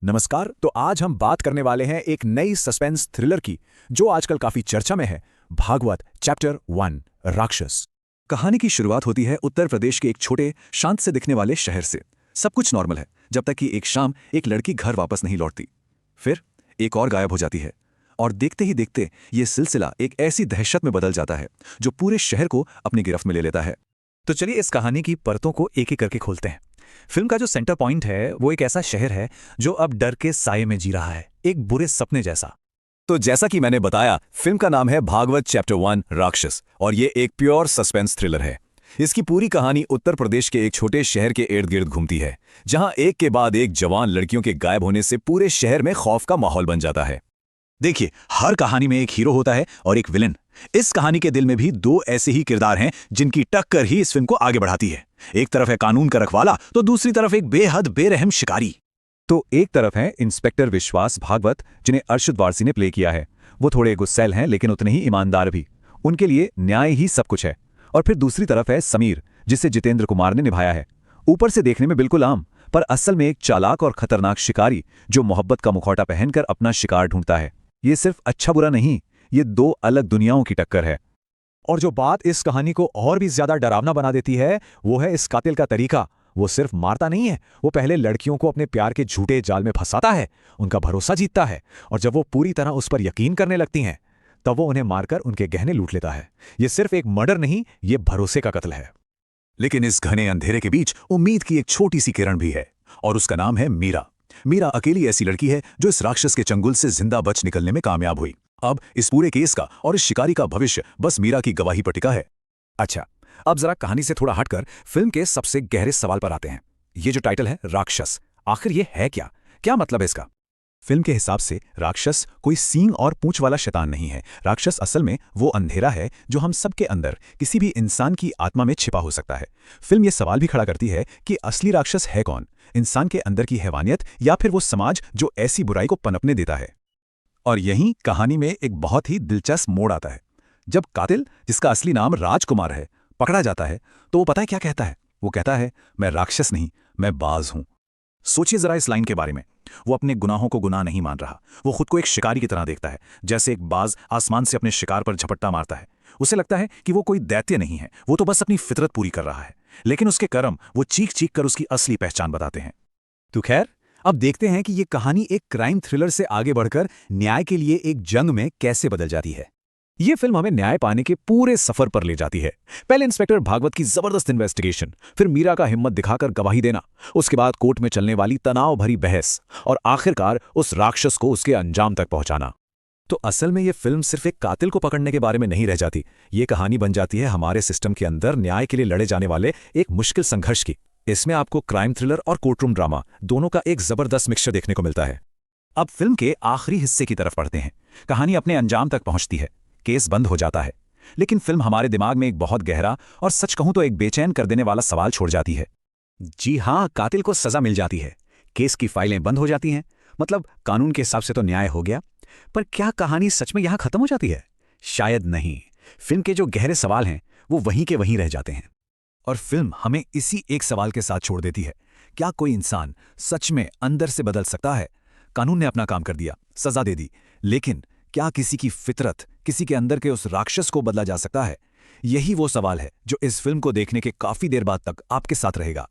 नमस्कार। तो आज हम बात करने वाले हैं एक नई सस्पेंस थ्रिलर की जो आजकल काफी चर्चा में है। भागवत चैप्टर 1 राक्षस। कहानी की शुरुआत होती है उत्तर प्रदेश के एक छोटे शांत से दिखने वाले शहर से। सब कुछ नॉर्मल है जब तक कि एक शाम एक लड़की घर वापस नहीं लौटती। फिर एक और गायब हो जाती है और देखते ही देखते ये सिलसिला एक ऐसी दहशत में बदल जाता है जो पूरे शहर को अपनी गिरफ्त में ले लेता है। तो चलिए इस कहानी की परतों को एक एक करके खोलते हैं। फिल्म का जो सेंटर पॉइंट है वो एक ऐसा शहर है जो अब डर के साये में जी रहा है, एक बुरे सपने जैसा। तो जैसा कि मैंने बताया, फिल्म का नाम है भागवत चैप्टर 1 राक्षस और ये एक प्योर सस्पेंस थ्रिलर है। इसकी पूरी कहानी उत्तर प्रदेश के एक छोटे शहर के इर्द गिर्द घूमती है, जहां एक के बाद एक जवान लड़कियों के गायब होने से पूरे शहर में खौफ का माहौल बन जाता है। देखिए, हर कहानी में एक हीरो होता है और एक विलन। इस कहानी के दिल में भी दो ऐसे ही किरदार हैं जिनकी टक्कर ही इस फिल्म को आगे बढ़ाती है। एक तरफ है कानून का रखवाला तो दूसरी तरफ एक बेहद बेरहम शिकारी। तो एक तरफ है इंस्पेक्टर विश्वास भागवत, जिन्हें अर्शद वारसी ने प्ले किया है। वो थोड़े गुस्सैल हैं लेकिन उतने ही ईमानदार भी। उनके लिए न्याय ही सब कुछ है। और फिर दूसरी तरफ है समीर, जिसे जितेंद्र कुमार ने निभाया है। ऊपर से देखने में बिल्कुल आम, पर असल में एक चालाक और खतरनाक शिकारी जो मोहब्बत का मुखौटा पहनकर अपना शिकार ढूंढता है। ये सिर्फ अच्छा बुरा नहीं, ये दो अलग दुनियाओं की टक्कर है। और जो बात इस कहानी को और भी ज्यादा डरावना बना देती है वो है इस कातिल का तरीका। वो सिर्फ मारता नहीं है, वो पहले लड़कियों को अपने प्यार के झूठे जाल में फंसाता है, उनका भरोसा जीतता है, और जब वो पूरी तरह उस पर यकीन करने लगती हैं तब वो उन्हें मारकर उनके गहने लूट लेता है। ये सिर्फ एक मर्डर नहीं, ये भरोसे का कत्ल है। लेकिन इस घने अंधेरे के बीच उम्मीद की एक छोटी सी किरण भी है और उसका नाम है मीरा। मीरा अकेली ऐसी लड़की है जो इस राक्षस के चंगुल से जिंदा बच निकलने में कामयाब हुई। अब इस पूरे केस का और इस शिकारी का भविष्य बस मीरा की गवाही पर टिका है। अच्छा, अब जरा कहानी से थोड़ा हटकर फिल्म के सबसे गहरे सवाल पर आते हैं। ये जो टाइटल है राक्षस, आखिर ये है क्या? क्या मतलब है इसका? फिल्म के हिसाब से राक्षस कोई सींग और पूंछ वाला शैतान नहीं है। राक्षस असल में वो अंधेरा है जो हम सबके अंदर किसी भी इंसान की आत्मा में छिपा हो सकता है। फिल्म ये सवाल भी खड़ा करती है कि असली राक्षस है कौन, इंसान के अंदर की हैवानियत या फिर वो समाज जो ऐसी बुराई को पनपने देता है। और यहीं कहानी में एक बहुत ही दिलचस्प मोड़ आता है। जब कातिल, जिसका असली नाम राजकुमार है, पकड़ा जाता है तो वो पता है क्या कहता है? वो कहता है, मैं राक्षस नहीं, मैं बाज हूं। सोचिए जरा इस लाइन के बारे में। वो अपने गुनाहों को गुनाह नहीं मान रहा, वो खुद को एक शिकारी की तरह देखता है, जैसे एक बाज आसमान से अपने शिकार पर झपट्टा मारता है। उसे लगता है कि वो कोई दैत्य नहीं है, वो तो बस अपनी फितरत पूरी कर रहा है। लेकिन उसके कर्म वो चीख चीख कर उसकी असली पहचान बताते हैं। तो खैर, अब देखते हैं कि ये कहानी एक क्राइम थ्रिलर से आगे बढ़कर न्याय के लिए एक जंग में कैसे बदल जाती है। ये फिल्म हमें न्याय पाने के पूरे सफर पर ले जाती है। पहले इंस्पेक्टर भागवत की जबरदस्त इन्वेस्टिगेशन, फिर मीरा का हिम्मत दिखाकर गवाही देना, उसके बाद कोर्ट में चलने वाली तनाव भरी बहस, और आखिरकार उस राक्षस को उसके अंजाम तक पहुंचाना। तो असल में ये फिल्म सिर्फ एक कातिल को पकड़ने के बारे में नहीं रह जाती। ये कहानी बन जाती है हमारे सिस्टम के अंदर न्याय के लिए लड़े जाने वाले एक मुश्किल संघर्ष की। इसमें आपको क्राइम थ्रिलर और कोर्टरूम ड्रामा दोनों का एक जबरदस्त मिक्सचर देखने को मिलता है। अब फिल्म के आखिरी हिस्से की तरफ बढ़ते हैं। कहानी अपने अंजाम तक पहुंचती है, केस बंद हो जाता है, लेकिन फिल्म हमारे दिमाग में एक बहुत गहरा और सच कहूं तो एक बेचैन कर देने वाला सवाल छोड़ जाती है। जी हां, कातिल को सजा मिल जाती है, केस की फाइलें बंद हो जाती हैं, मतलब कानून के हिसाब से तो न्याय हो गया। पर क्या कहानी सच में यहां खत्म हो जाती है? शायद नहीं। फिल्म के जो गहरे सवाल हैं वो वहीं के वहीं रह जाते हैं। और फिल्म हमें इसी एक सवाल के साथ छोड़ देती है, क्या कोई इंसान सच में अंदर से बदल सकता है? कानून ने अपना काम कर दिया, सजा दे दी, लेकिन क्या किसी की फितरत, किसी के अंदर के उस राक्षस को बदला जा सकता है? यही वो सवाल है जो इस फिल्म को देखने के काफी देर बाद तक आपके साथ रहेगा।